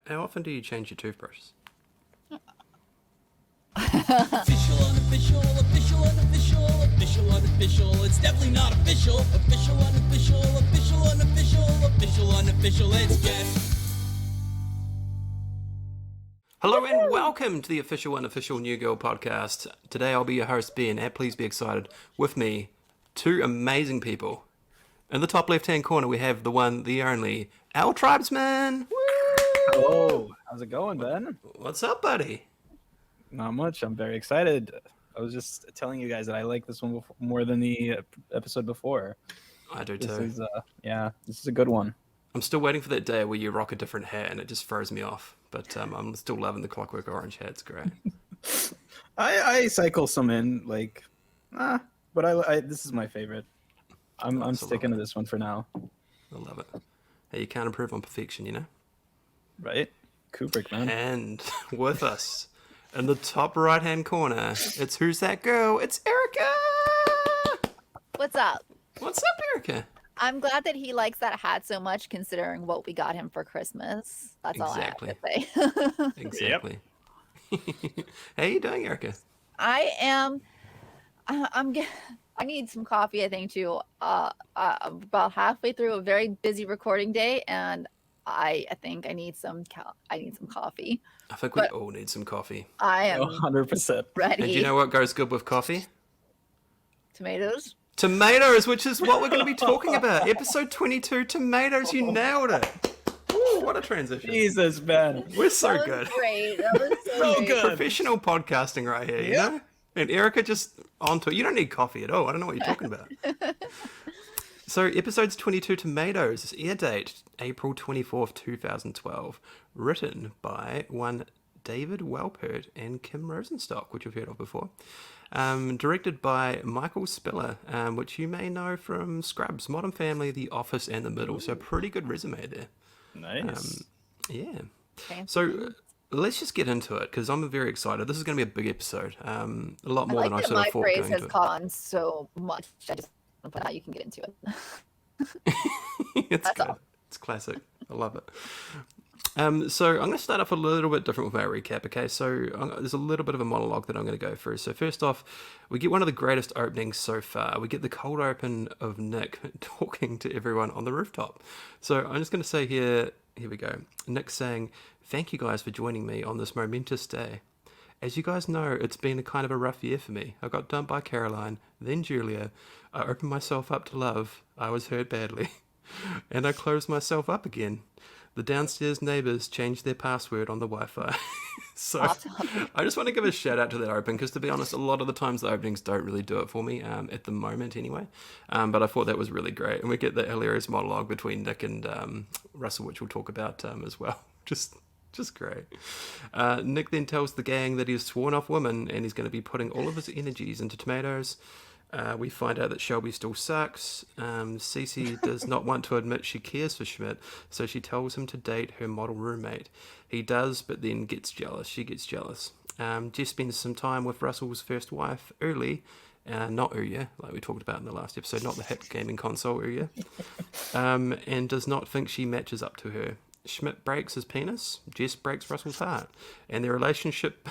How often do you change your toothbrushes? Official, unofficial, official, unofficial, official, unofficial. It's definitely not official. Official, unofficial, official, unofficial, official, unofficial. It's guess. Hello and welcome to the Official Unofficial New Girl podcast. Today I'll be your host, Ben, and please be excited. With me, two amazing people. In the top left-hand corner, we have the one, the only, our tribesman. Woo! Hello, how's it going, Ben? What's up, buddy? Not much. I'm very excited. I was just telling you guys that I like this one more than the episode before. I do This too. is, this is a good one. I'm still waiting for that day where you rock a different hat and it just throws me off. But I'm still loving the Clockwork Orange hat. It's great. I cycle some in, but I this is my favorite. I'm sticking to this one for now. I love it. Hey, you can't improve on perfection, you know? Right? Kubrick, man. And with us in the top right-hand corner, it's Who's That Girl? It's Erica! What's up? What's up, Erica? I'm glad that he likes that hat so much, considering what we got him for Christmas. That's Exactly. all I have to say. Exactly. How you doing, Erica? I am. I need some coffee. I think too. About halfway through a very busy recording day, and I think I need some. I need some coffee. I think we all need some coffee. I am 100%. ready. And do you know what goes good with coffee? Tomatoes. Tomatoes, which is what we're going to be talking about. Episode 22, tomatoes. You nailed it. Ooh, what a transition. Jesus, Ben. We're so That was good. great. That was So great. good. Professional podcasting right here, you know? And Erica just onto it. You don't need coffee at all. I don't know what you're talking about. So, episodes 22, Tomatoes, air date April 24th, 2012. Written by one David Welpert and Kim Rosenstock, which you've heard of before. Directed by Michael Spiller, which you may know from Scrubs, Modern Family, The Office, and The Middle. So, pretty good resume there. Nice. Yeah. Okay. So let's just get into it because I'm very excited. This is going to be a big episode. A lot more I than I like that sort my of thought phrase going has into caught on so much. I just want to put out. You can get into it. it. It's That's good. all. It's classic. I love it. So I'm going to start off a little bit different with our recap, okay? So there's a little bit of a monologue that I'm going to go through. So first off, we get one of the greatest openings so far. We get the cold open of Nick talking to everyone on the rooftop. So I'm just going to say here we go. Nick saying, "Thank you guys for joining me on this momentous day. As you guys know, it's been a kind of a rough year for me. I got dumped by Caroline, then Julia. I opened myself up to love. I was hurt badly. And I closed myself up again. The downstairs neighbors changed their password on the Wi-Fi." So Awesome. I just want to give a shout out to that open because, to be honest, a lot of the times the openings don't really do it for me at the moment anyway. But I thought that was really great. And we get that hilarious monologue between Nick and Russell, which we'll talk about as well. Just great. Nick then tells the gang that he's sworn off women and he's going to be putting all of his energies into tomatoes. We find out that Shelby still sucks. Cece does not want to admit she cares for Schmidt, so she tells him to date her model roommate. He does, but then gets jealous. She gets jealous. Jess spends some time with Russell's first wife, Early, not Ouya, like we talked about in the last episode, not the hip gaming console Ouya, and does not think she matches up to her. Schmidt breaks his penis. Jess breaks Russell's heart, and their relationship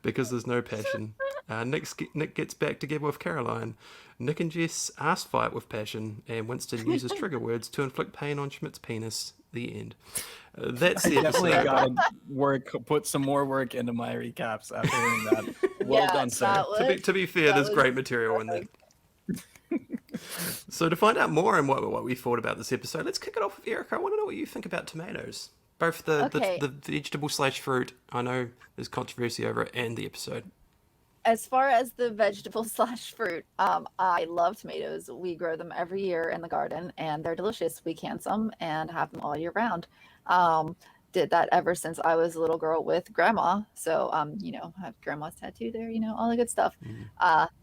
because there's no passion. Nick gets back together with Caroline. Nick and Jess ass fight with passion, and Winston uses trigger words to inflict pain on Schmidt's penis. The end. That's the Definitely episode. gotta put some more work into my recaps after hearing that. Well Yeah, done, sir. To be fair, there's great material in there. So to find out more on what we thought about this episode, let's kick it off with Erica. I want to know what you think about tomatoes. Both Okay. the vegetable / fruit. I know there's controversy over it, and the episode. As far as the vegetable / fruit, I love tomatoes. We grow them every year in the garden, and they're delicious. We can some and have them all year round. Did that ever since I was a little girl with grandma. So, have grandma's tattoo there, all the good stuff.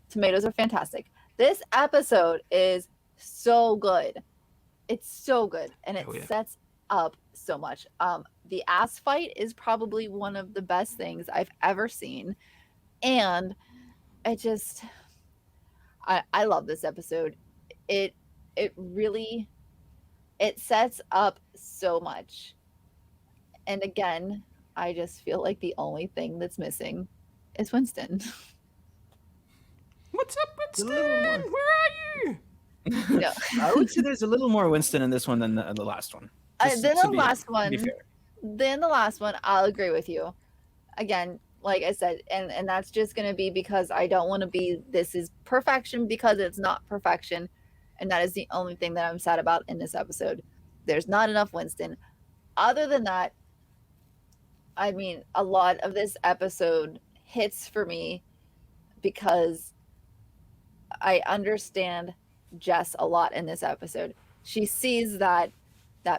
Tomatoes are fantastic. This episode is so good. It's so good, and it Oh, yeah. sets up so much. The ass fight is probably one of the best things I've ever seen. And I love this episode. It really, it sets up so much. And again, I just feel like the only thing that's missing is Winston. What's up, A little more. Winston? Where are you? No. I would say there's a little more Winston in this one than the last one. Just Then to the be, last to be one, fair. I'll agree with you. Again, like I said, and that's just going to be because I don't want to be this is perfection because it's not perfection, and that is the only thing that I'm sad about in this episode. There's not enough Winston. Other than that, I mean, a lot of this episode hits for me because I understand Jess a lot in this episode. She sees that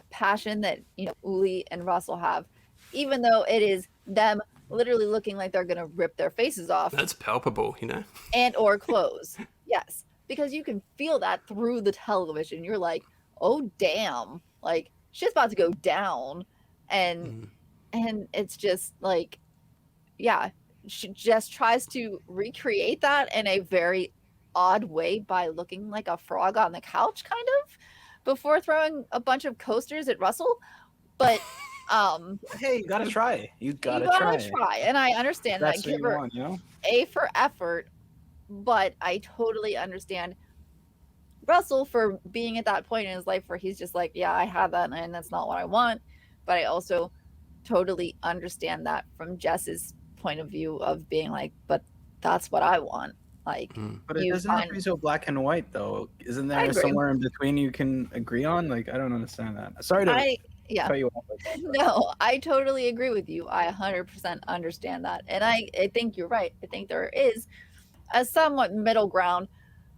passion that Uli and Russell have, even though it is them literally looking like they're gonna rip their faces off That's palpable, you know? and or clothes. Yes, because you can feel that through the television. You're like, oh damn, like shit's about to go down, and it's just like, yeah, she just tries to recreate that in a very odd way by looking like a frog on the couch, kind of, before throwing a bunch of coasters at Russell. But Hey, you gotta try. You gotta you gotta try. try, and I understand that. I That's what give you her want, you know? A for effort, but I totally understand Russell for being at that point in his life where he's just like, yeah, I have that, and that's not what I want. But I also totally understand that from Jess's point of view of being like, but that's what I want. Like, But it doesn't have to be so black and white, though. Isn't there agree. somewhere in between you can agree on? Like, I don't understand that. Sorry to yeah. cut you off. Like that, but- No, I totally agree with you. I 100% understand that. And I think you're right. I think there is a somewhat middle ground,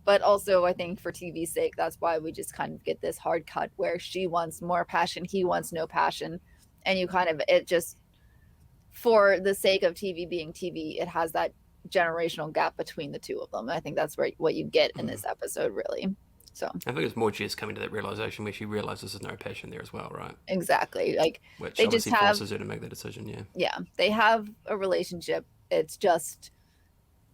but also I think for TV's sake, that's why we just kind of get this hard cut where she wants more passion, he wants no passion. And you kind of, it just, for the sake of TV being TV, it has that generational gap between the two of them. I think that's what you get in this episode, really. So I think it's more Jess coming to that realization where she realizes there's no passion there as well, right? exactly, like Which they obviously just have, forces her to make that decision, yeah. yeah, they have a relationship. It's just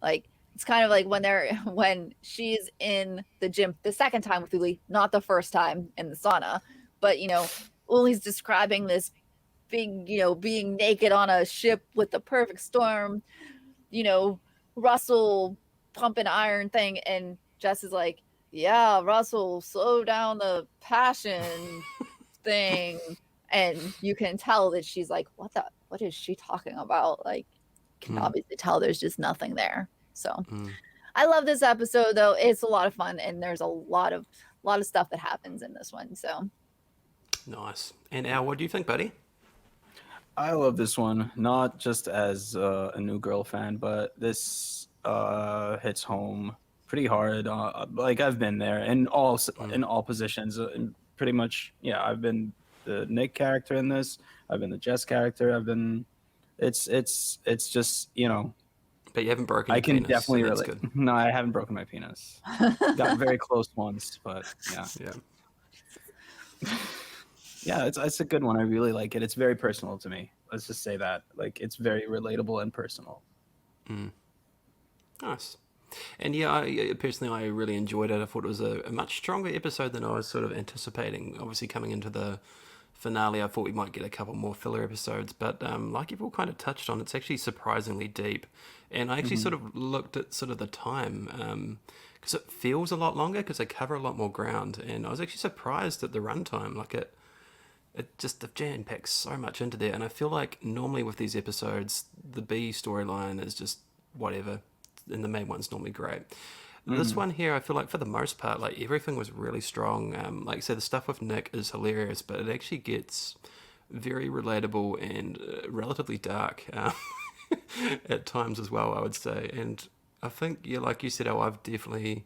like, it's kind of like when she's in the gym the second time with Uli, not the first time in the sauna, but Uli's describing this big, being naked on a ship with the perfect storm, Russell pumping iron thing, and Jess is like, yeah, Russell, slow down the passion thing. And you can tell that she's like, what is she talking about? Like, can obviously tell there's just nothing there. So I love this episode, though. It's a lot of fun, and there's a lot of stuff that happens in this one. So Nice. And Al, what do you think, buddy? I love this one, not just as a New Girl fan, but this hits home pretty hard. Like I've been there in all positions, and pretty much, yeah. I've been the Nick character in this. I've been the Jess character. I've been. It's just But you haven't broken your I can penis, definitely so that's relate. good. No, I haven't broken my penis. Got very close once, but yeah. Yeah. Yeah, it's a good one. I really like it. It's very personal to me. Let's just say that. Like, it's very relatable and personal. Nice. And yeah, I really enjoyed it. I thought it was a much stronger episode than I was sort of anticipating. Obviously, coming into the finale, I thought we might get a couple more filler episodes, but like you've all kind of touched on, it's actually surprisingly deep. And I actually sort of looked at sort of the time, because it feels a lot longer because they cover a lot more ground. And I was actually surprised at the runtime. Like it just the jam packs so much into there. And I feel like normally with these episodes, the B storyline is just whatever, and the main one's normally great. This one here, I feel like for the most part, like everything was really strong. Like I said, the stuff with Nick is hilarious, but it actually gets very relatable and relatively dark at times as well, I would say. And I think, yeah, like you said, I've definitely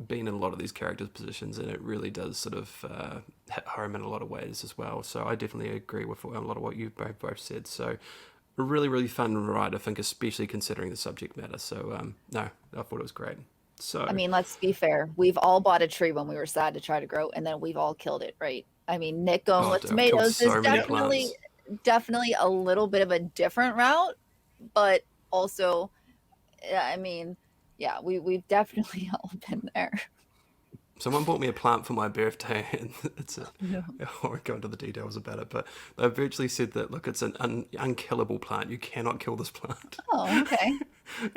been in a lot of these characters' positions, and it really does sort of hit home in a lot of ways as well. So I definitely agree with a lot of what you both said. So a really, really fun ride, I think, especially considering the subject matter. So no, I thought it was great. So I mean, let's be fair. We've all bought a tree when we were sad to try to grow, and then we've all killed it, right? I mean, Nick going with dude, I've killed tomatoes so is many plants. definitely a little bit of a different route, but also, I mean, yeah, we've definitely all been there. Someone bought me a plant for my birthday, and I won't go into the details about it, but they virtually said that, look, it's an unkillable plant. You cannot kill this plant. Oh, okay.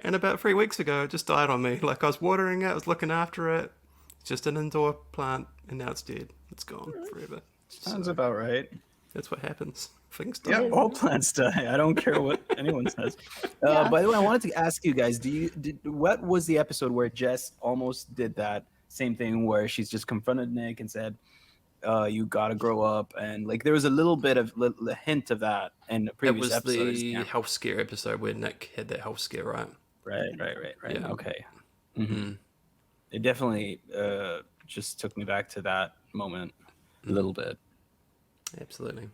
And about 3 weeks ago, it just died on me. Like, I was watering it, I was looking after it. It's just an indoor plant, and now it's dead. It's gone forever. Sounds about right. That's what happens. Things Yeah, die. all plants die. I don't care what anyone says. Yeah. By the way, I wanted to ask you guys: what was the episode where Jess almost did that same thing, where she's just confronted Nick and said, "You gotta grow up," and like there was a little bit of a hint of that in the It previous was episodes. the Yeah. health scare episode where Nick had that health scare, right? Right. Yeah. Okay. It definitely just took me back to that moment a little bit. Absolutely.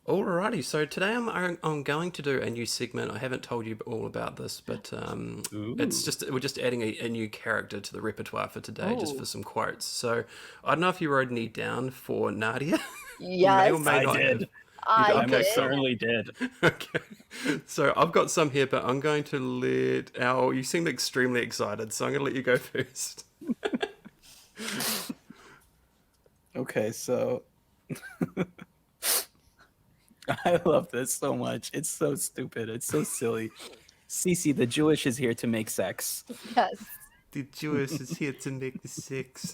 Alrighty, so today I'm going to do a new segment. I haven't told you all about this, but we're just adding a new character to the repertoire for today, just for some quotes. So I don't know if you wrote any down for Nadia. Yes, You may or may not have. I I did. certainly did. Okay, so I've got some here, but I'm going to let Al. You seem extremely excited, so I'm going to let you go first. Okay, so I love this so much. It's so stupid. It's so silly. Cece, the Jewish is here to make sex. Yes. The Jewish is here to make the sex.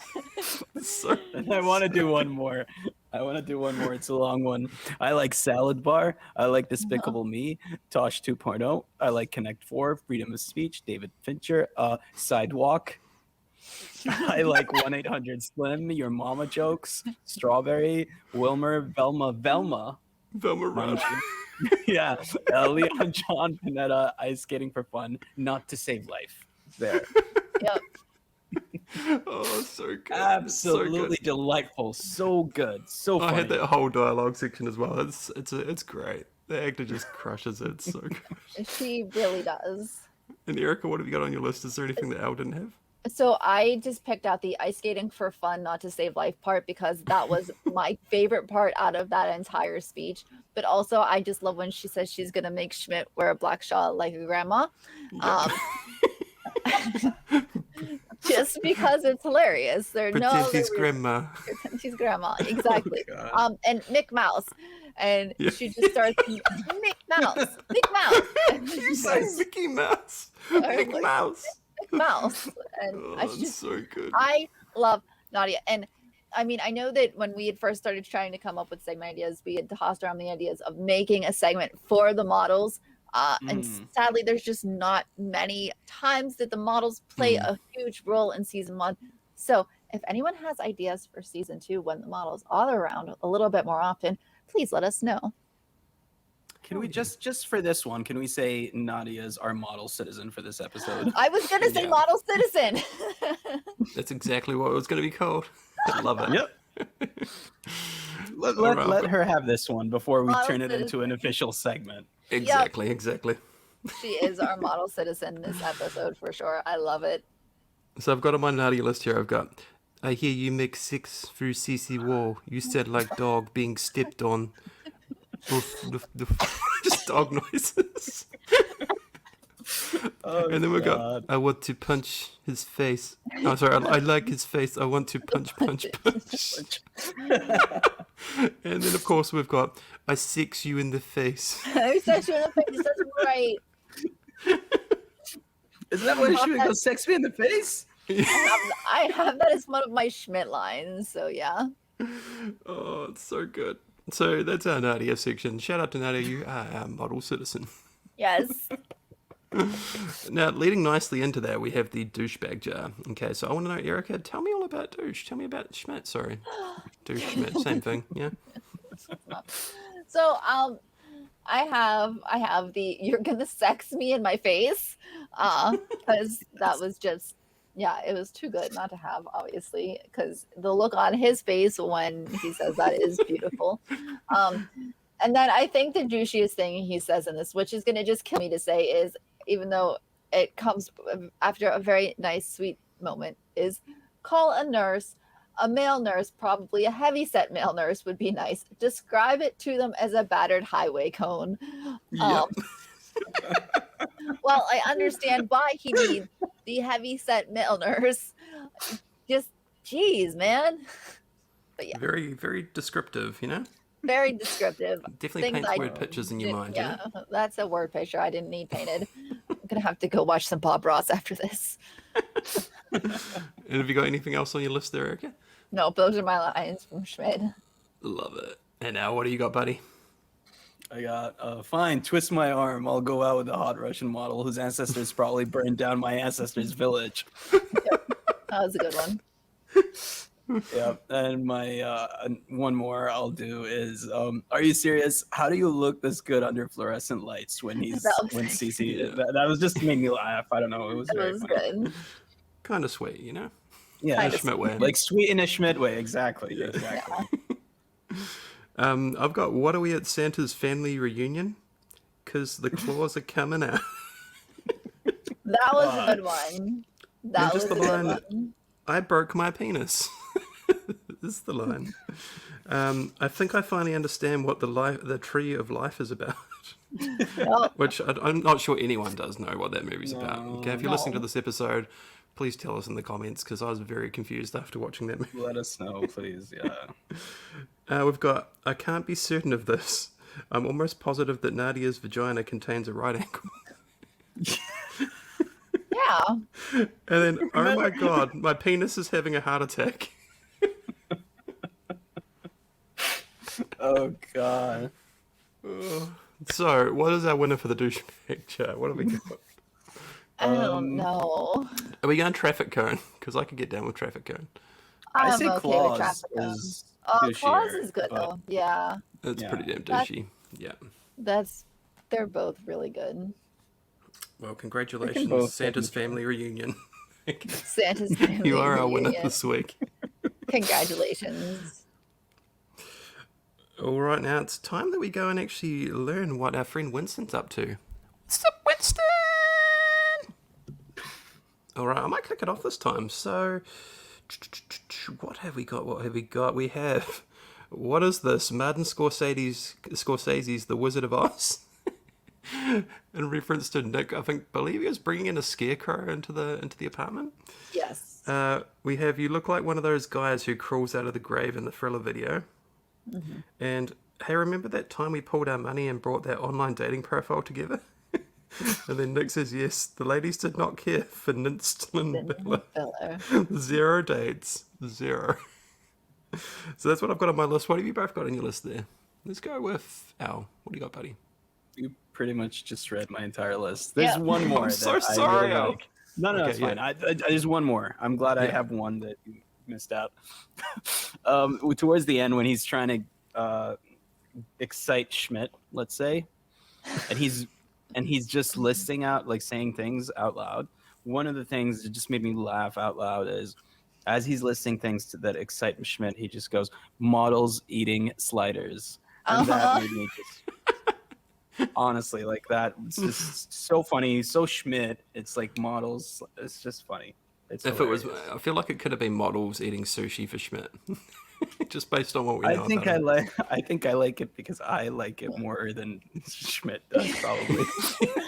So, I want to do one more. It's a long one. I like Salad Bar. I like Despicable Me. Tosh 2.0. I like Connect 4. Freedom of Speech. David Fincher. Sidewalk. I like 1-800-SLIM. Your Mama Jokes. Strawberry. Wilmer. Velma. Velma Run. Yeah. Leon John Panetta. Ice skating for fun. Not to save life. There. Yep. Oh, so good. Absolutely So good. delightful. So good. So funny. I had that whole dialogue section as well. It's great. The actor just crushes it. It's so good. She really does. And Erica, what have you got on your list? Is there anything that Al didn't have? So I just picked out the ice skating for fun, not to save life part, because that was my favorite part out of that entire speech. But also, I just love when she says she's gonna make Schmidt wear a black shawl like a grandma. Just because it's hilarious. There's no Pretend other he's reason. grandma. Pretend she's grandma, exactly. God. And Mick Mouse, and Yeah. she just starts Mick Mouse, Mick Mouse. And You she say says, Mickey Mouse. I Big was like, Mouse. Mick Mouse, and Oh, I that's just so good. I love Nadia. And I mean, I know that when we had first started trying to come up with segment ideas, we had tossed around the ideas of making a segment for the models. And sadly, there's just not many times that the models play a huge role in season 1. So if anyone has ideas for season 2 when the models are around a little bit more often, please let us know. Can we just for this one, can we say Nadia's our model citizen for this episode? I was going to say Yeah. model citizen. That's exactly what it was going to be called. I love it. Yep. Let Alright. her have this one before we Model turn it into citizen. an official segment. Exactly. She is our model citizen this episode for sure. I love it. So I've got on my Nadia list here, I've got, I hear you make 6 through CC wall. You said like dog being stepped on. Doof, doof, doof. Just dog noises. Oh, And then we got, I want to punch his face. Oh, sorry, I like his face. I want to punch. And then, of course, we've got, I sex you in the face. I said you in the face. That's right. Is that why she would go sex me in the face? I have that as one of my Schmidt lines. So yeah. Oh, it's so good. So that's our Nadia section. Shout out to Nadia, you are our model citizen. Yes. Now, leading nicely into that, we have the douchebag jar. Okay, so I want to know, Erica, tell me all about douche. Tell me about Schmidt, sorry. Douche, Schmidt, same thing, yeah? So I have the you're gonna sex me in my face. Because that was just it was too good not to have, obviously, because the look on his face when he says that is beautiful. And then I think the juiciest thing he says in this, which is gonna just kill me to say, is even though it comes after a very nice, sweet moment, is call a nurse, a male nurse, probably a heavy-set male nurse would be nice. Describe it to them as a battered highway cone. Yep. Well, I understand why he needs the heavy-set male nurse. Just Jeez, man. But yeah, Very, very descriptive, you know? very descriptive. Definitely Things paints I word pictures in your mind, you Yeah, know? that's a word picture I didn't need painted. I'm gonna have to go watch some Bob Ross after this. And have you got anything else on your list there, Erica? Nope, those are my lines from Schmidt. Love it. And now, what do you got, buddy? I got fine. Twist my arm. I'll go out with a hot Russian model whose ancestors probably burned down my ancestors' village. That was a good one. Yeah, and my one more I'll do is are you serious? How do you look this good under fluorescent lights when CC Yeah. that was just made me laugh. I don't know, it was It very was funny. good. Kind of sweet, you know? Yeah, Kinda Schmidt way. like sweet in a Schmidt way, exactly. Yeah. Exactly. I've got, what are we at Santa's family reunion? Because the claws are coming out. That was a good one. That was just a the good line- one. I broke my penis. This is the line. I think I finally understand what the tree of life is about. Well, Which I'm not sure anyone does know what that movie's about. Okay, if you're listening to No. this episode, please tell us in the comments, because I was very confused after watching that movie. Let us know, please. Yeah. We've got, I can't be certain of this. I'm almost positive that Nadia's vagina contains a right angle. yeah. And then, oh my god, my penis is having a heart attack. Oh god. So, what is our winner for the douchebag chat? What have we got? I don't know. Are we going traffic cone? Because I could get down with traffic cone. I I'm say okay with claws traffic cone. is Claus douchier, is good but- though. Yeah. It's Yeah. pretty damn That's- douchey. Yeah. They're both really good. Well, both congratulations, Santa's technically. family reunion. Santa's family. You are our winner reunion. this week. Congratulations. All right, now it's time that we go and actually learn what our friend Winston's up to. What's up, Winston? All right, I might kick it off this time. So, what have we got? What have we got? We have, what is this? Martin Scorsese's The Wizard of Oz? In reference to Nick, believe he was bringing in a scarecrow into the apartment. Yes. We have, you look like one of those guys who crawls out of the grave in the Thriller video. Mm-hmm. And hey, remember that time we pulled our money and brought that online dating profile together? And then Nick says, yes, the ladies did not care for Ninston Bella. Filler. 0 dates. 0. So that's what I've got on my list. What have you both got on your list there? Let's go with Al. What do you got, buddy? You pretty much just read my entire list. There's Yeah. one more. I'm that so I sorry, really Al. like. No, Okay, it's fine. yeah. There's one more. I'm glad I Yeah. have one that you missed out. Towards the end, when he's trying to excite Schmidt, let's say, and he's just listing out, like, saying things out loud. One of the things that just made me laugh out loud is, as he's listing things that excite Schmidt, he just goes, "Models eating sliders," and that made me just. Honestly, like, that, it's just so funny, so Schmidt. It's like models. It's just funny. It's If it was, hilarious. I feel like it could have been models eating sushi for Schmidt. Just based on what we I know think about him. I think I like it because I like it more than Schmidt does, probably.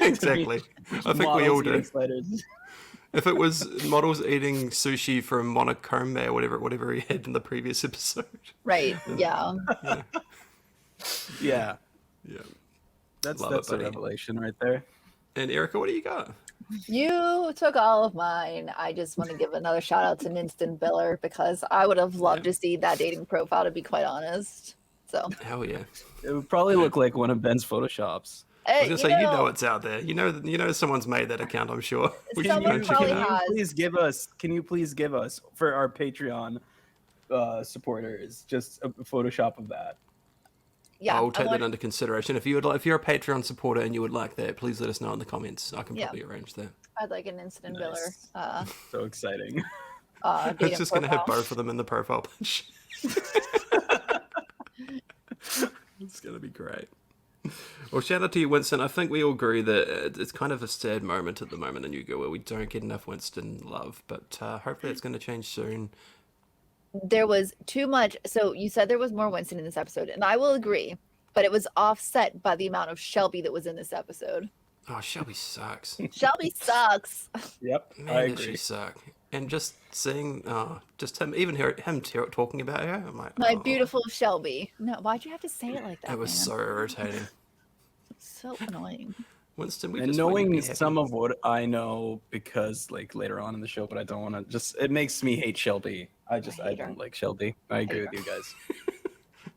Exactly. I think we all Models eating do. sliders. If it was models eating sushi from Monochrome or whatever he had in the previous episode. Right. Yeah. Yeah, Yeah. that's Love it, a buddy. revelation right there. And Erica, what do you got? You took all of mine. I just want to give another shout out to Ninston Biller because I would have loved to see that dating profile, to be quite honest. So, Hell yeah. It would probably look like one of Ben's photoshops. I was gonna say, you know it's out there. You know someone's made that account, I'm sure. We should go Someone and check probably it out. has. Can you please give us for our Patreon supporters just a Photoshop of that? yeah, I'll I take want- that into consideration. If you're a Patreon supporter and you would like that, please let us know in the comments. I can Yeah. probably arrange that. I'd like an Instant Nice. Biller. So exciting. It's Dating just gonna have profile. both of them in the profile picture. It's gonna be great. Well, shout out to you, Winston. I think we all agree that it's kind of a sad moment at the moment in New Girl where we don't get enough Winston love, but hopefully it's going to change soon. There was too much. So you said there was more Winston in this episode, and I will agree, but it was offset by the amount of Shelby that was in this episode. Oh, Shelby sucks. Shelby sucks. Yep, Man, I does she agree. suck. And just seeing, just him, even talking about her, I'm like, My oh, beautiful Shelby. No, why'd you have to say it like that, it was man? so irritating. So annoying. Winston, we And just want you to knowing be happy. some of what I know, because like later on in the show, but I don't want to just, it makes me hate Shelby. I hate her. don't like Shelby. I agree hate with her. you guys.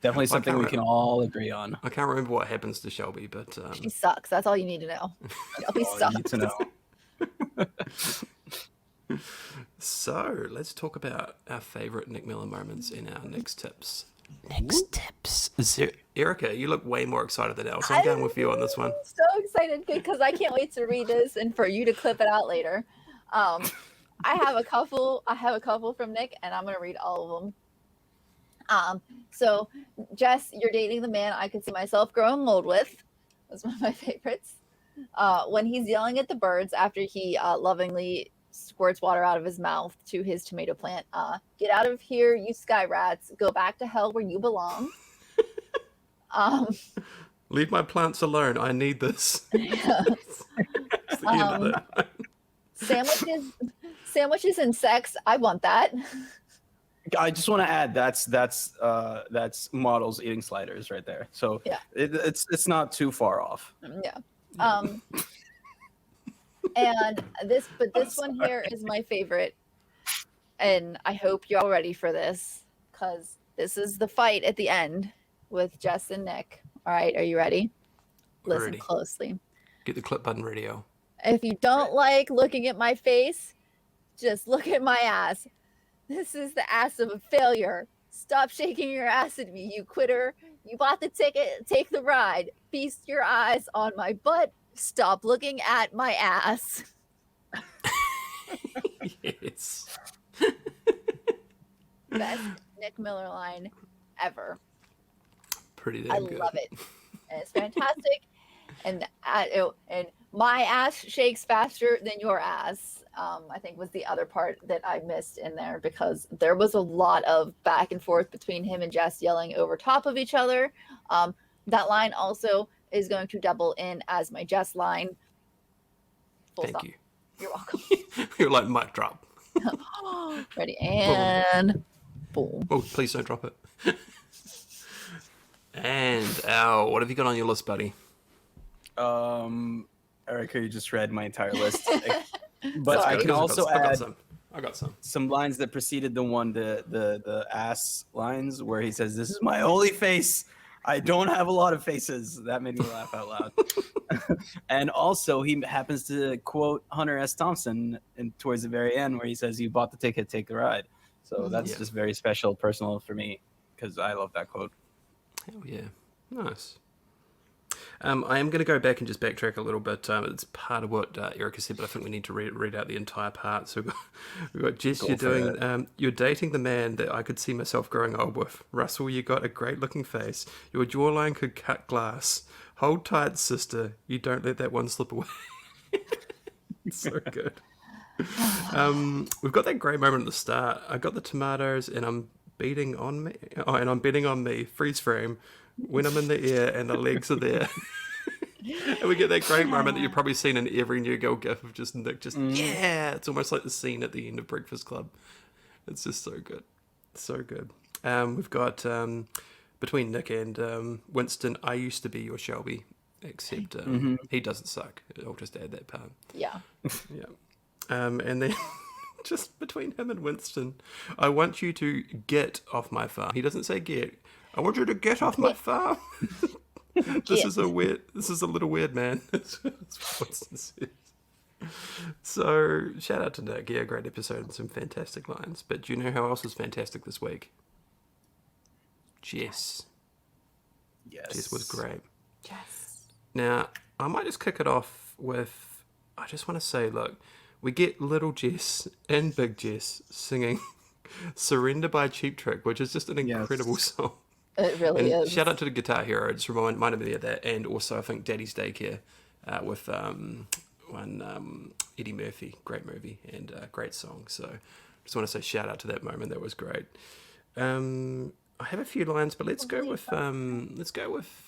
Definitely Well, I something can't we can all agree on. I can't remember what happens to Shelby, but She sucks. That's all you need to know. Shelby All you sucks. need to know. so let's talk about our favorite Nick Miller moments in our next tips. Next tips. Erica, you look way more excited than else. I'm going with you on this one. So excited because I can't wait to read this and for you to clip it out later. I have a couple. I have a couple from Nick, and I'm gonna read all of them. So Jess, you're dating the man I could see myself growing old with. That's one of my favorites. When he's yelling at the birds after he lovingly squirts water out of his mouth to his tomato plant. Get out of here, you sky rats. Go back to hell where you belong. Leave my plants alone. I need this. Yeah. It's the end of that. Sandwiches and sex. I want that. I just want to add that's models eating sliders right there. So Yeah. it's not too far off. Yeah. And this one here is my favorite, and I hope you're all ready for this because this is the fight at the end with Jess and Nick. All right, are you ready? Listen Ready. closely. Get the clip button ready, yo. If you don't like looking at my face, just look at my ass. This is the ass of a failure. Stop shaking your ass at me, you quitter. You bought the ticket, take the ride. Feast your eyes on my butt. Stop looking at my ass. Yes. Best Nick Miller line ever. Pretty damn I good. love it. And it's fantastic. And my ass shakes faster than your ass. I think was the other part that I missed in there because there was a lot of back and forth between him and Jess yelling over top of each other. That line also is going to double in as my Jess line. Full Thank stop. you. You're welcome. You're like mic drop. Ready and boom. Oh, please don't drop it. And what have you got on your list, buddy? Erica, you just read my entire list. But Sorry. I can also add I got some. some lines that preceded the ass lines where he says, "This is my only face. I don't have a lot of faces." That made me laugh out loud. And also, he happens to quote Hunter S. Thompson towards the very end where he says, "You bought the ticket, take the ride." So that's Yeah. just very special, personal for me because I love that quote. Hell yeah. Nice. I am going to go back and just backtrack a little bit. It's part of what Erica said, but I think we need to read out the entire part. So we've got Jess, you're dating the man that I could see myself growing old with. Russell, you got a great looking face. Your jawline could cut glass. Hold tight, sister. You don't let that one slip away. It's so good. We've got that great moment at the start. I got the tomatoes and I'm beating on me. Oh, and I'm betting on me. Freeze frame. When I'm in the air and the legs are there. And we get that great moment that you've probably seen in every New Girl gif of just Nick yeah. It's almost like the scene at the end of Breakfast Club. It's just so good. So good. We've got between Nick and Winston, I used to be your Shelby. Except he doesn't suck. I'll just add that part. Yeah. Yeah. And then just between him and Winston, I want you to get off my farm. He doesn't say get. I want you to get off my farm. This is a little weird, man. That's what Winston says. So shout out to Nick. Yeah, great episode and some fantastic lines. But do you know how else was fantastic this week? Jess. Yes. Jess was great. Yes. Now, I might just kick it off with, I just want to say, look, we get little Jess and big Jess singing Surrender by Cheap Trick, which is just an incredible song. It really And is. shout out to the Guitar Hero, it just reminded me of that. And also, I think Daddy's Daycare with Eddie Murphy, great movie and great song. So just want to say shout out to that moment, that was great. I have a few lines, but let's go with who's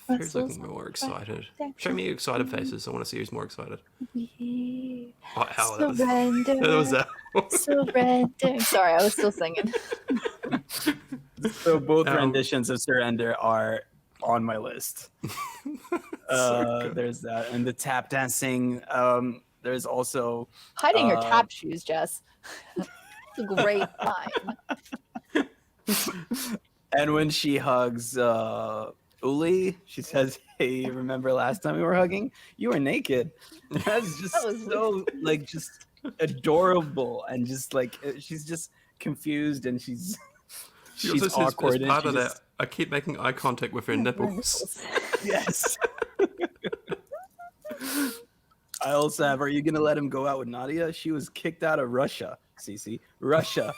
Russell's looking more excited. protector. Show me excited faces. I want to see who's more excited. We Oh, Al, that was surrender. that was Al. Surrender. Sorry, I was still singing. So both Um, renditions of Surrender are on my list. So good. There's that, and the tap dancing. There's also Hiding your tap shoes, Jess. It's a great line. and when she hugs Uli, she says, "Hey, remember last time we were hugging? You were naked." That's just That was so like just adorable, and just like she's just confused, and she's She also says, awkward, as and part she of just, that, I keep making eye contact with her nipples. yes. I also have, are you going to let him go out with Nadia? She was kicked out of Russia, Cece. Russia.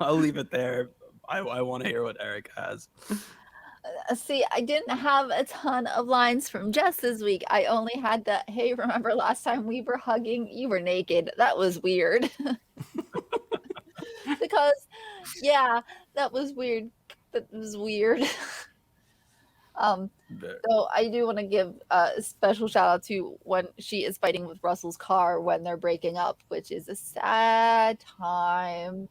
I'll leave it there. I want to hear what Eric has. See, I didn't have a ton of lines from Jess this week. I only had that, hey, remember last time we were hugging? You were naked. That was weird. Because, yeah, that was weird. That was weird. So I do want to give a special shout out to when she is fighting with Russell's car when they're breaking up, which is a sad time.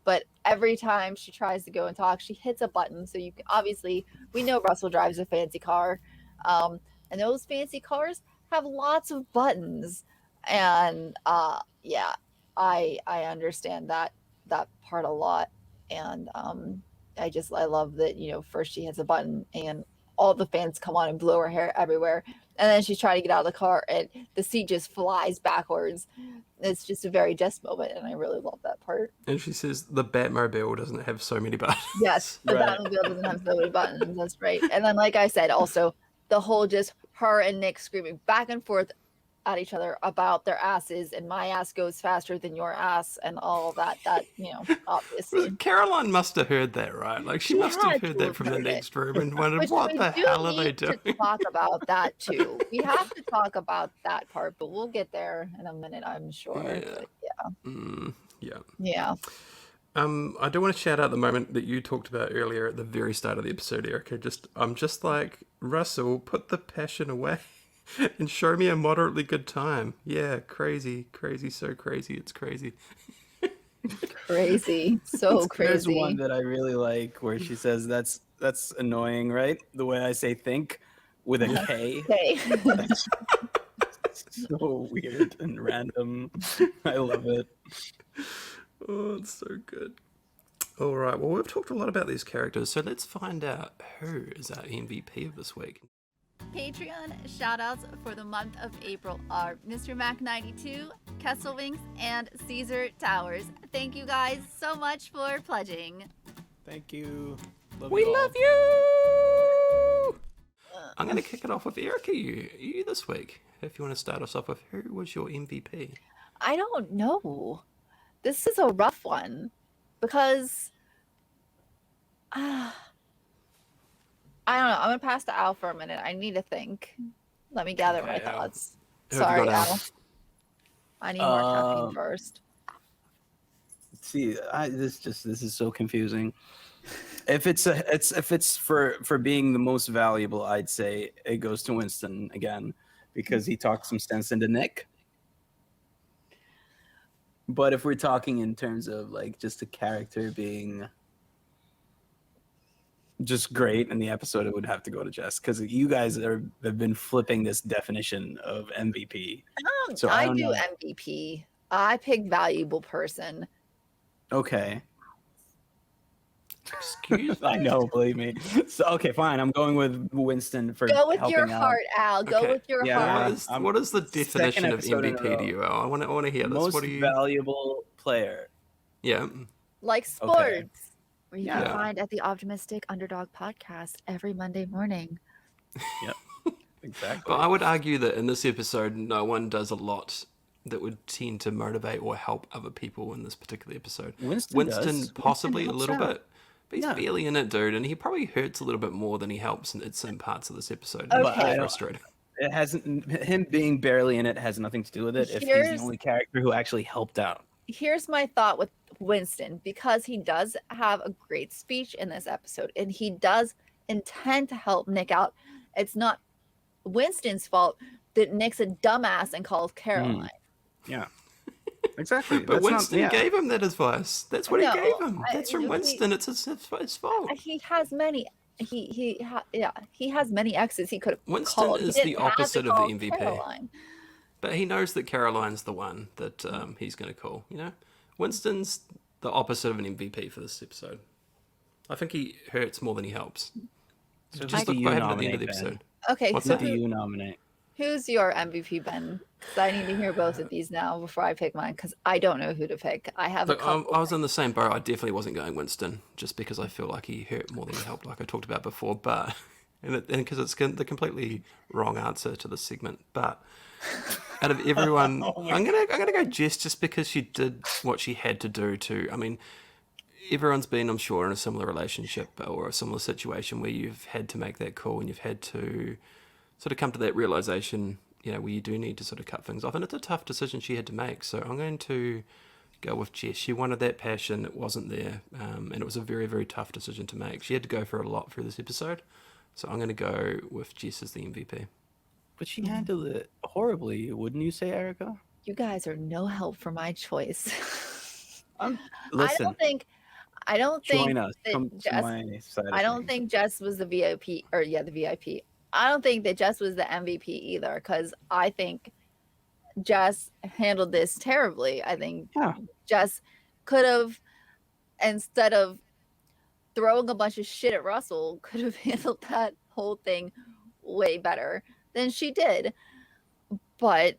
But every time she tries to go and talk, she hits a button. So you can, obviously, we know Russell drives a fancy car, and those fancy cars have lots of buttons. And yeah, I understand that part a lot. And I love that, first she hits a button and all the fans come on and blow her hair everywhere. And then she's trying to get out of the car and the seat just flies backwards. It's just a very Jess moment, and I really love that part. And she says the Batmobile doesn't have so many buttons. Yes, the Right. Batmobile doesn't have so many buttons. That's right. And then, like I said, also the whole just her and Nick screaming back and forth at each other about their asses, and my ass goes faster than your ass, and all that. That obviously. Caroline must have heard that, right? Like she must have had heard to that have from the heard next room and wondered Which what we the do hell are they need to doing? talk about that too. We have to talk about that part, but we'll get there in a minute, I'm sure. Yeah. But Yeah. yeah. I do want to shout out the moment that you talked about earlier at the very start of the episode, Erica. I'm just like, Russell, put the passion away and show me a moderately good time. Yeah, crazy, so crazy, it's crazy. Crazy. So There's crazy. one that I really like where she says, that's annoying, right? The way I say think with a K. Okay. So weird and random. I love it. Oh, it's so good. All right, well, we've talked a lot about these characters, so let's find out who is our MVP of this week. Patreon shoutouts for the month of April are Mr. Mac 92, Kesselwinks, and Caesar Towers. Thank you guys so much for pledging. Thank you. We love you! I'm going to kick it off with Erica, you this week. If you want to start us off with who was your MVP? I don't know. This is a rough one because I don't know. I'm gonna pass to Al for a minute. I need to think. Let me gather my Okay, Al. thoughts. Who have you Sorry, got, Al? Al. I need more caffeine first. See, this is so confusing. If it's for being the most valuable, I'd say it goes to Winston again because he talked some sense into Nick. But if we're talking in terms of like just a character being just great in the episode, it would have to go to Jess because you guys have been flipping this definition of MVP. So I I don't do know. MVP. I pick valuable person. Okay. Excuse me? I know, believe me. So okay, fine. I'm going with Winston for Go with helping your out. heart, Al. Go Okay. with your Yeah. heart. What is the definition of second episode in a MVP to row. you, Al? I want to hear this. Most What do you? valuable player. Yeah. Like sports. Where you Yeah. can find at the Optimistic Underdog podcast every Monday morning. Exactly. But I would argue that in this episode, no one does a lot that would tend to motivate or help other people in this particular episode. Winston does. Possibly Winston a little helps out. bit, but he's Yeah. barely in it, dude, and he probably hurts a little bit more than he helps in some parts of this episode. Okay. It's But I don't- frustrating. It hasn't. Him being barely in it has nothing to do with it. If he's Here's- the only character who actually helped out. here's my thought with Winston, because he does have a great speech in this episode and he does intend to help Nick out. It's not Winston's fault that Nick's a dumbass and calls Caroline. Yeah. Exactly. But Winston gave him that advice. That's what he gave him. That's from Winston. It's his fault. He has many. He has many exes he could have Winston called. is the opposite of the MVP. Caroline. But he knows that Caroline's the one that he's going to call. You know, Winston's the opposite of an MVP for this episode. I think he hurts more than he helps. So Just look what happened at the end of the episode. Okay, What's so that? Who do you nominate? who's your MVP, Ben? Because I need to hear both of these now before I pick mine, because I don't know who to pick. I have a Look, couple. I was in the same boat. I definitely wasn't going Winston, just because I feel like he hurt more than he helped, like I talked about before. But and because it's the completely wrong answer to this segment. But out of everyone, I'm gonna go Jess, just because she did what she had to do. I mean, everyone's been, I'm sure, in a similar relationship or a similar situation where you've had to make that call and you've had to sort of come to that realization, you know, where you do need to sort of cut things off. And it's a tough decision she had to make. So I'm going to go with Jess. She wanted that passion. It wasn't there. And it was a very, very tough decision to make. She had to go for a lot through this episode. So I'm going to go with Jess as the MVP. But she handled it horribly, wouldn't you say, Erica? You guys are no help for my choice. Listen, I don't think join us. that Come to Jess, my side. I don't think Jess was the VIP, or the VIP. I don't think that Jess was the MVP either, because I think Jess handled this terribly. I think Jess could have, instead of throwing a bunch of shit at Russell, could have handled that whole thing way better than she did. But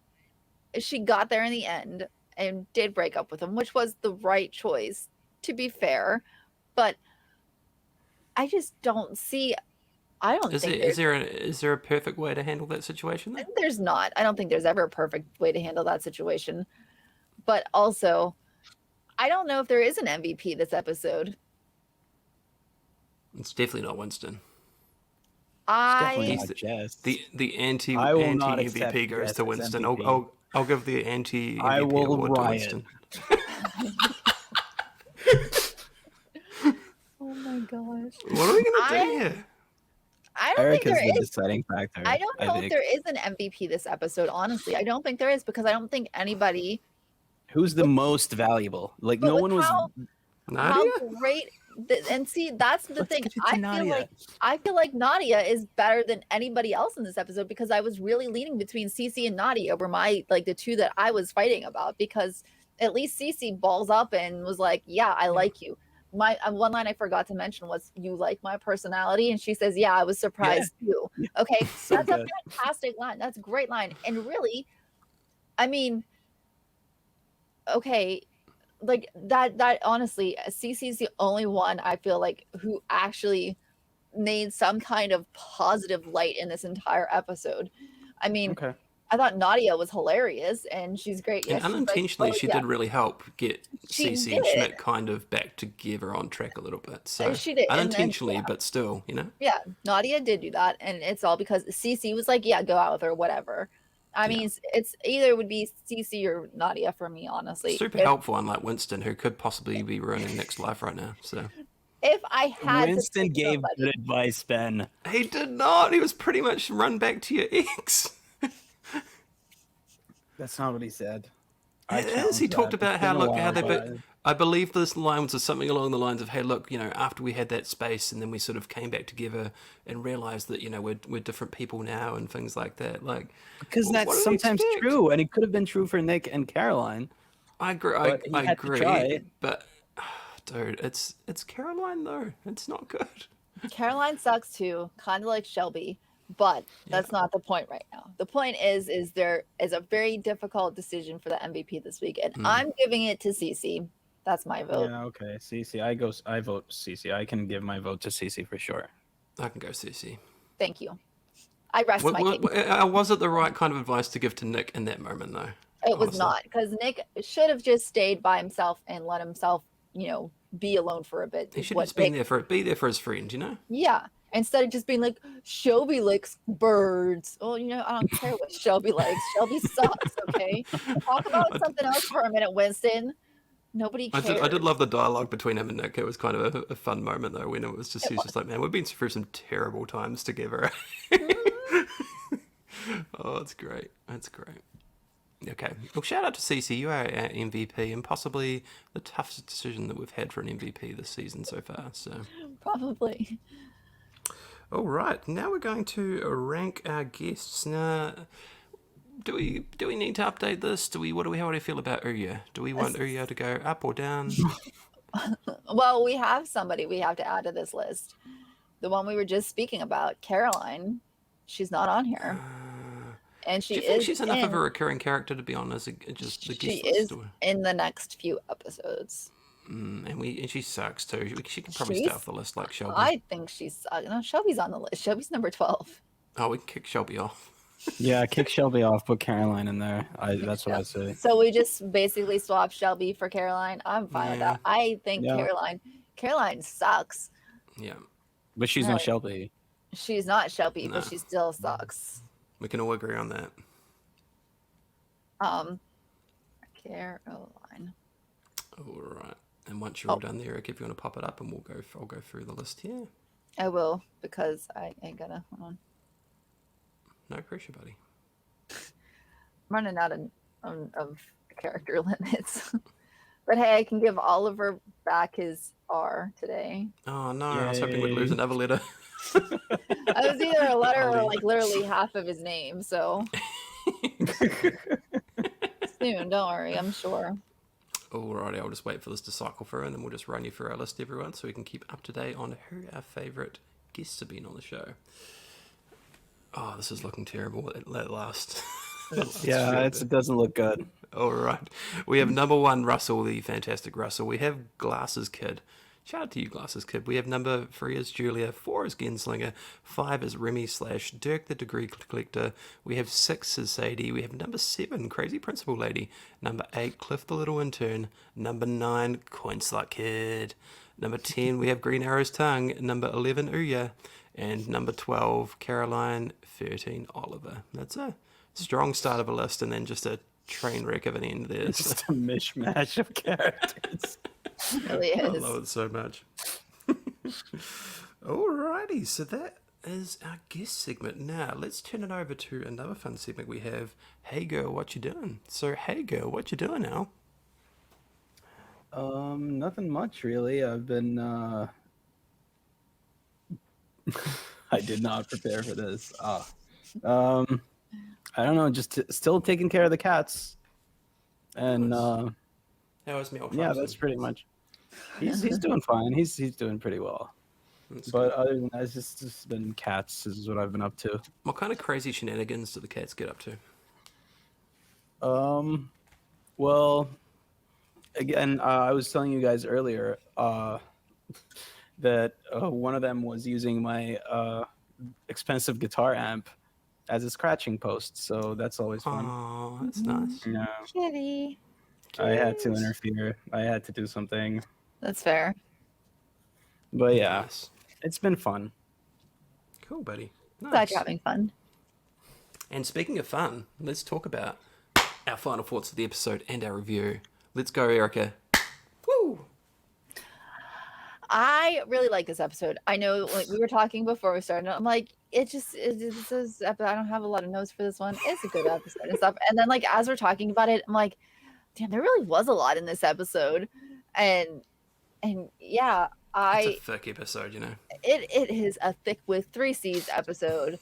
she got there in the end and did break up with him, which was the right choice, to be fair. But I just don't see. I don't think Is there a perfect way to handle that situation? Then? There's not. I don't think there's ever a perfect way to handle that situation. But also, I don't know if there is an MVP this episode. It's definitely not Winston. Definitely not Jess. The anti accept MVP goes Jess to as Winston. MVP. I'll give the anti MVP I will award to riot. Winston. Oh my gosh. What are we gonna do here? I don't Erica's think there the is. deciding factor. I don't know if think. there is an MVP this episode, honestly. I don't think there is, because I don't think anybody. Who's the most valuable? Like, But no with one was. how Nadia? great. And see, that's the Let's thing. give it to Nadia. I feel like Nadia is better than anybody else in this episode, because I was really leaning between Cece and Nadia were the two that I was fighting about, because at least Cece balls up and was like, yeah, I like you. My one line I forgot to mention was, you like my personality? And she says, yeah, I was surprised too. Okay. So That's good. a fantastic line. That's a great line. And really, I mean, okay, like that honestly, Cece's the only one I feel like who actually made some kind of positive light in this entire episode. I mean, Okay. I thought Nadia was hilarious and she's great. And she's like, unintentionally, oh, she yeah. did really help get She Cece and did. Schmidt kind of back together on track a little bit. So She did, and then, unintentionally, yeah. but still, you know. Yeah, Nadia did do that, and it's all because Cece was like, yeah, go out with her, whatever. I mean, it's either would be Cece or Nadia for me, honestly. Super helpful, unlike Winston, who could possibly be ruining Nick's life right now. So If I had Winston to pick gave somebody, good advice, Ben. he did not. He was pretty much run back to your ex. That's not what he said. It is. He talked about how I believe this line was something along the lines of, hey, look, you know, after we had that space and then we sort of came back together and realized that, you know, we're different people now and things like that. Like, Because what that's do you sometimes expect? true, and it could have been true for Nick and Caroline. I agree. But he I had to agree. try. But dude, it's Caroline though. It's not good. Caroline sucks too, kind of like Shelby, but that's not the point right now. The point is there is a very difficult decision for the MVP this week, and I'm giving it to Cece. That's my vote. Yeah, okay. Cece, I vote Cece. I can give my vote to Cece for sure. I can go Cece. Thank you. I rest my case. Was it the right kind of advice to give to Nick in that moment though? It was honestly? not, because Nick should have just stayed by himself and let himself, be alone for a bit. He should What have just been Nick- be there for his friend, you know? Yeah. Instead of just being like, Shelby likes birds. Well, I don't care what Shelby likes. Shelby sucks, okay? Talk about something else for a minute, Winston. Nobody I cared. did love the dialogue between him and Nick. It was kind of a fun moment though when it was just It he's was. just like, man, we've been through some terrible times together. Oh, it's great. That's great. Okay. Well, shout out to Cece. You are our MVP and possibly the toughest decision that we've had for an MVP this season so far. So, Probably. all right. Now we're going to rank our guests. Now, do we need to update this? How do we feel about Urya? Do we want Urya to go up or down? Well, we have somebody we have to add to this list. The one we were just speaking about, Caroline. She's not on here. And Do she you think is she's enough of a in, recurring character to be on as just the she guest list? is in the next few episodes. And she sucks too. She can probably stay She's off the list like Shelby. I think she's no, Shelby's on the list. Shelby's number 12. Oh, we can kick Shelby off. Yeah, kick Shelby off, put Caroline in there. That's what I say. So we just basically swap Shelby for Caroline. I'm fine with Yeah. that. I think Yeah. Caroline sucks. Yeah, But she's No. not Shelby. She's not Shelby, but No. she still sucks. we can all agree on that. Caroline. All right. And once you're all done there, if you want to pop it up, and I'll go through the list here. I will because I ain't gonna hold on. No pressure, buddy. I'm running out of character limits. But hey, I can give Oliver back his R today. Oh no, I was hoping we'd lose another letter. I was either a letter or Ollie. like literally half of his name, so soon, don't worry, I'm sure. Alrighty, I'll just wait for this to cycle through, and then we'll just run you through our list, everyone, so we can keep up to date on who our favourite guests have been on the show. Oh, this is looking terrible at last. Yeah, it doesn't look good. All right. We have number 1, Russell, the fantastic Russell. We have Glasses Kid. Shout out to you, Glasses Kid. We have number 3 as Julia, 4 as Genslinger, 5 as Remy / Dirk the Degree Collector. We have 6 as Sadie. We have number 7, Crazy Principal Lady. Number 8, Cliff the Little Intern. Number 9, Coin Slut Kid. Number 10, we have Green Arrow's Tongue. Number 11, Ouya. And number 12, Caroline. 13, Oliver. That's a strong start of a list, and then just a train wreck of an end there. It's just a mishmash of characters. It really I is. love it so much. Alrighty, so that is our guest segment. Now, let's turn it over to another fun segment we have. Hey girl, what you doing? So, hey girl, what you doing now? Nothing much really. I've been I did not prepare for this. I don't know, just still taking care of the cats. And How is Meow? yeah, that's pretty much. He's doing fine. He's doing pretty well. But other than that, it's just been cats. This is what I've been up to. What kind of crazy shenanigans do the cats get up to? Well, again, I was telling you guys earlier that one of them was using my expensive guitar amp as a scratching post, so that's always fun. Oh, that's nice. Yeah, Kitty. I had to interfere. I had to do something. That's fair. But yeah, Nice. it's been fun. Cool, buddy. Glad Nice. you're having fun. And speaking of fun, let's talk about our final thoughts of the episode and our review. Let's go, Erica. Woo! I really like this episode. I know, like we were talking before we started. I'm like, this is. I don't have a lot of notes for this one. It's a good episode and stuff. And then, like as we're talking about it, I'm like, damn, there really was a lot in this episode, and yeah, It's a thick episode, you know. it is a thick with 3 C's episode.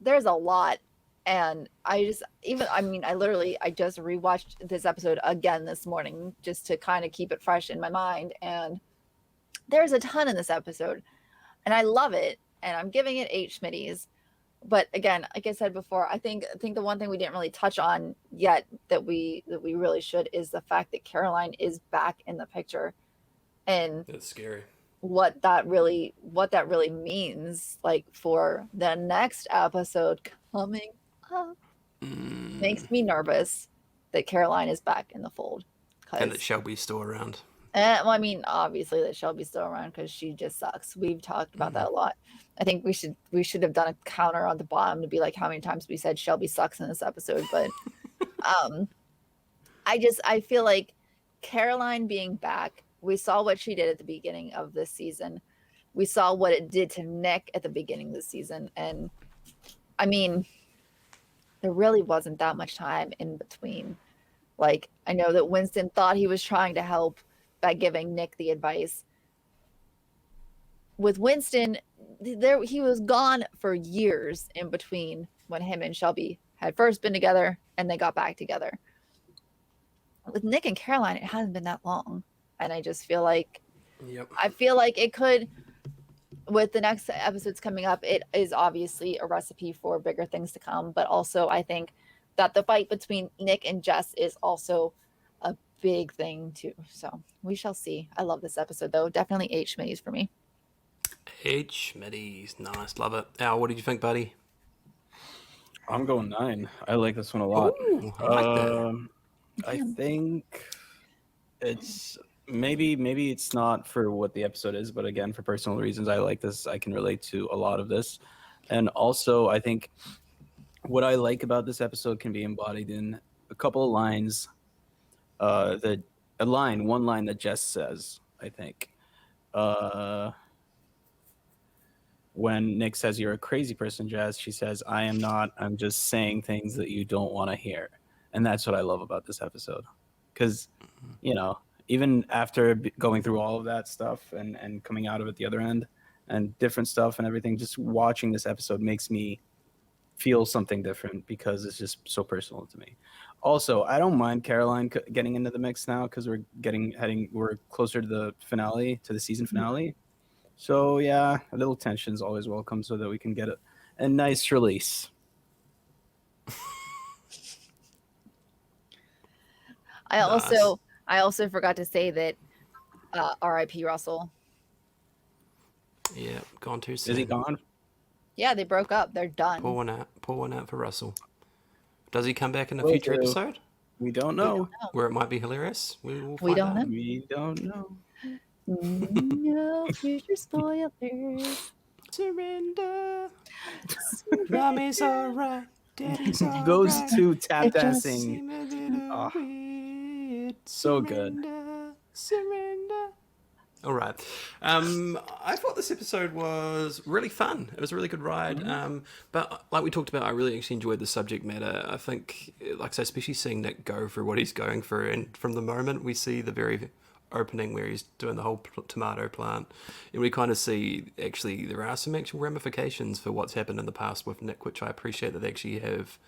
There's a lot, and I just I just rewatched this episode again this morning just to kind of keep it fresh in my mind, and there's a ton in this episode, and I love it, and I'm giving it 8 Schmitties. But again, like I said before, I think the one thing we didn't really touch on yet that we really should is the fact that Caroline is back in the picture, and It's scary. what that really means, like for the next episode coming up, makes me nervous that Caroline is back in the fold. And that Shelby's still around. Well, I mean, obviously that Shelby's still around because she just sucks. We've talked about that a lot. I think we should have done a counter on the bottom to be like how many times we said Shelby sucks in this episode. But I feel like Caroline being back, we saw what she did at the beginning of this season. We saw what it did to Nick at the beginning of the season. And I mean, there really wasn't that much time in between. Like, I know that Winston thought he was trying to help by giving Nick the advice. With Winston, he was gone for years in between when him and Shelby had first been together and they got back together. With Nick and Caroline, it hasn't been that long. And I just feel like it could, with the next episodes coming up, it is obviously a recipe for bigger things to come. But also, I think that the fight between Nick and Jess is also a big thing too. So we shall see. I love this episode though. Definitely 8 Schmitties for me. 8 Schmitties. Nice. Love it. Al, what did you think, buddy? I'm going 9. I like this one a lot. Ooh, I like that. I think it's maybe it's not for what the episode is, but again, for personal reasons, I like this. I can relate to a lot of this. And also, I think what I like about this episode can be embodied in a couple of lines. One line that Jess says, I think. When Nick says, "You're a crazy person, Jess," she says, "I am not. I'm just saying things that you don't want to hear." And that's what I love about this episode. Because, even after going through all of that stuff and coming out of it the other end and different stuff and everything, just watching this episode makes me feel something different because it's just so personal to me. Also, I don't mind Caroline getting into the mix now because we're closer to the finale, to the season finale. So yeah, a little tension is always welcome so that we can get a nice release. I also forgot to say that R.I.P. Russell. Yeah, gone too soon. Is he gone? Yeah, they broke up. They're done. Pour one out for Russell. Does he come back in a future episode? We don't know. Where it might be hilarious? We will We find don't out. know. We don't know. No future spoilers. Surrender. Mommy's alright. Daddy's alright. Those two tap It just dancing. Seem a little Ah, weird. so good. Surrender. All right. I thought this episode was really fun. It was a really good ride. But like we talked about, I really actually enjoyed the subject matter. I think, like I say, especially seeing Nick go through what he's going through, and from the moment we see the very opening where he's doing the whole tomato plant, and we kind of see actually there are some actual ramifications for what's happened in the past with Nick, which I appreciate that they actually have,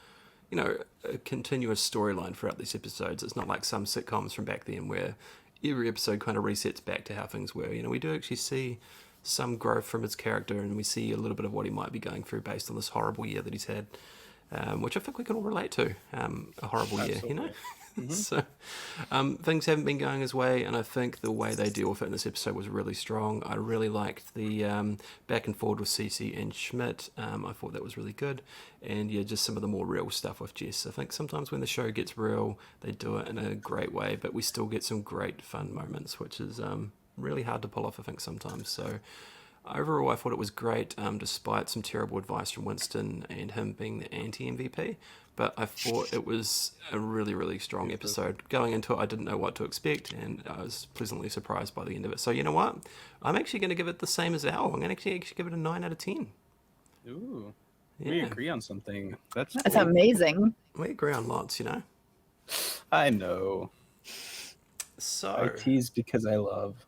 a continuous storyline throughout these episodes. It's not like some sitcoms from back then where every episode kind of resets back to how things were. We do actually see some growth from his character, and we see a little bit of what he might be going through based on this horrible year that he's had, which I think we can all relate to. A horrible Absolutely. year, So things haven't been going his way, and I think the way they deal with it in this episode was really strong. I really liked the back and forward with Cece and Schmidt. I thought that was really good. And yeah, just some of the more real stuff with Jess. I think sometimes when the show gets real, they do it in a great way, but we still get some great fun moments, which is really hard to pull off, I think, sometimes. So overall, I thought it was great, despite some terrible advice from Winston and him being the anti-MVP. But I thought it was a really, really strong episode. Going into it, I didn't know what to expect, and I was pleasantly surprised by the end of it. So you know what? I'm actually going to give it the same as Al. I'm going to actually give it a 9 out of 10. Ooh. Yeah. We agree on something. That's That's cool. amazing. We agree on lots, I know. So I tease because I love.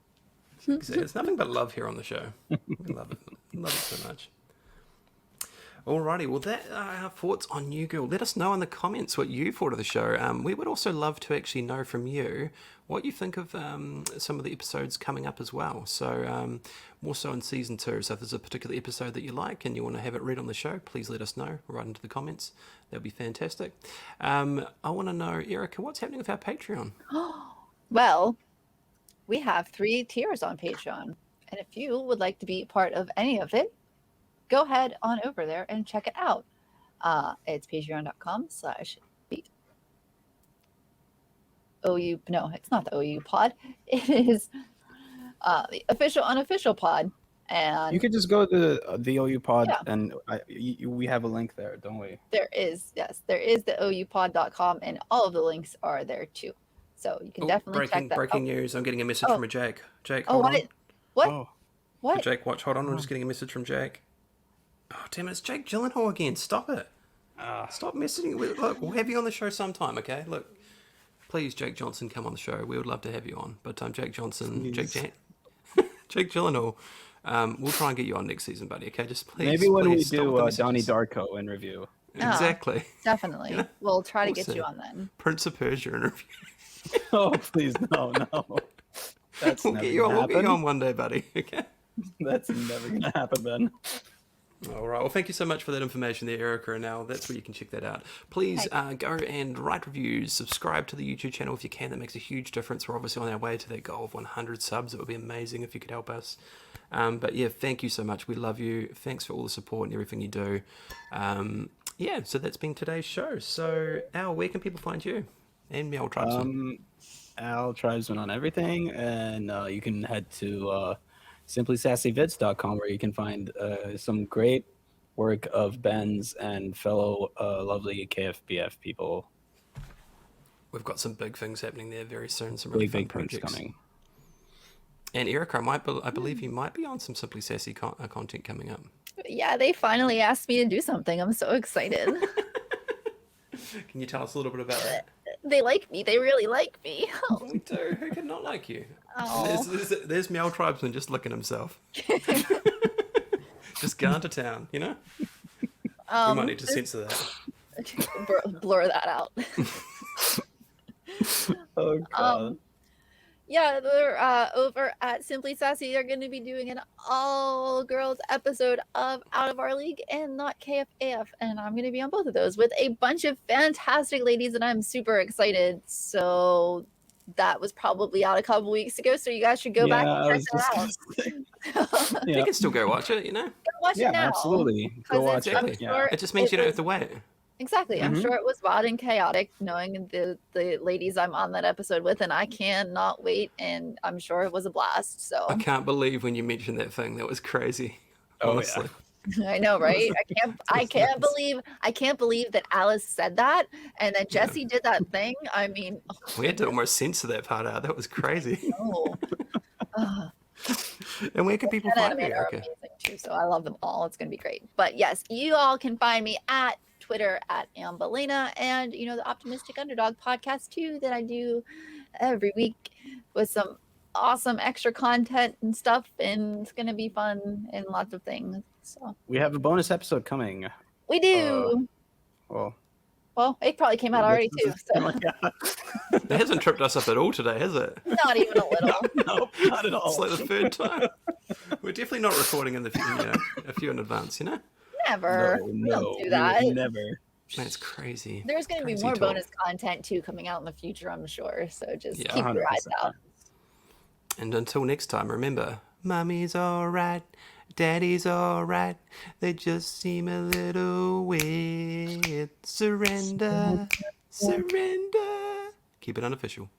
it's nothing but love here on the show. We love it. Love it so much. Alrighty, well, that are our thoughts on New Girl. Let us know in the comments what you thought of the show. We would also love to actually know from you what you think of some of the episodes coming up as well. So more so in season 2. So if there's a particular episode that you like and you want to have it read on the show, please let us know right into the comments. That would be fantastic. I want to know, Erica, what's happening with our Patreon? Well, we have 3 tiers on Patreon. And if you would like to be part of any of it, go ahead on over there and check it out. It's patreon.com/ OU. No, it's not the OU pod. It is the official unofficial pod. And You could just go to the OU pod, Yeah. and we have a link there, don't we? there is the OUpod.com, and all of the links are there too. So you can Oh, definitely check that. breaking news. I'm getting a message Oh. from a Jake. Jake, Oh, hold on. what? Oh, What? Jake, watch. Hold on. I'm just getting a message from Jake. Oh, damn it. It's Jake Gyllenhaal again. Stop it. Stop messaging with. Look, we'll have you on the show sometime, okay? Look, please, Jake Johnson, come on the show. We would love to have you on. But Jake Johnson, Jake Gyllenhaal, we'll try and get you on next season, buddy, okay? Just please. maybe when we please stop with do the Donnie messages. Darko in review. Exactly. Definitely. Yeah. We'll try to We'll get see. you on then. Prince of Persia interview. Oh, please, no. That's We'll never get you on. gonna We'll get you on happen. one day, buddy. Okay. That's never gonna happen, then. All right. Well, thank you so much for that information there, Erica. And now that's where you can check that out. Please go and write reviews, subscribe to the YouTube channel if you can. That makes a huge difference. We're obviously on our way to that goal of 100 subs. It would be amazing if you could help us. But yeah, thank you so much. We love you. Thanks for all the support and everything you do. Yeah, so that's been today's show. So, Al, where can people find you? And Meow Tribesman. Al Tribesman on everything, and you can head to simplysassyvids.com where you can find some great work of Ben's and fellow lovely KFBF people. We've got some big things happening there very soon. Some really fun Big things projects coming. And Erica, I believe you might be on some Simply Sassy content coming up. Yeah, they finally asked me to do something. I'm so excited. Can you tell us a little bit about that? They like me. They really like me. We do. Who could not like you? Oh. There's Meow Tribesman just licking himself. Just going to town, you know? We might need to censor that. Blur that out. Oh, God. Yeah, they're over at Simply Sassy. They're going to be doing an all-girls episode of Out of Our League and Not KFAF, and I'm going to be on both of those with a bunch of fantastic ladies, and I'm super excited. So that was probably out a couple weeks ago, so you guys should go back and check that out. You can still go watch it, you know? Go watch it now. Absolutely. Go 'Cause watch I'm it. sure It just means you don't have to wait. Exactly. I'm sure it was wild and chaotic knowing the ladies I'm on that episode with, and I cannot wait, and I'm sure it was a blast. So I can't believe when you mentioned that thing. That was crazy. Oh, Honestly. I know, right? I can't believe that Alice said that and that Jesse did that thing. I mean, We had to almost censor that part out. That was crazy. no. And where can people And find you, Animator are Erica? amazing too, so I love them all. It's gonna be great. But yes, you all can find me at Twitter at Ambalena, and the Optimistic Underdog podcast too that I do every week with some awesome extra content and stuff, and it's gonna be fun and lots of things. So We have a bonus episode coming. we do. Well, It probably came out already too. So It hasn't tripped us up at all today, has it? not even a little. no, not at all. It's like the third time. We're definitely not recording in the a few in advance, you know? Never. We don't do that. Never. Man, it's crazy. There's going to be Crazy more talk. bonus content too coming out in the future, I'm sure. So just Yeah, keep your eyes 100%. out. And until next time, remember, Mommy's alright, Daddy's alright, they just seem a little weird. Surrender, surrender. Keep it unofficial.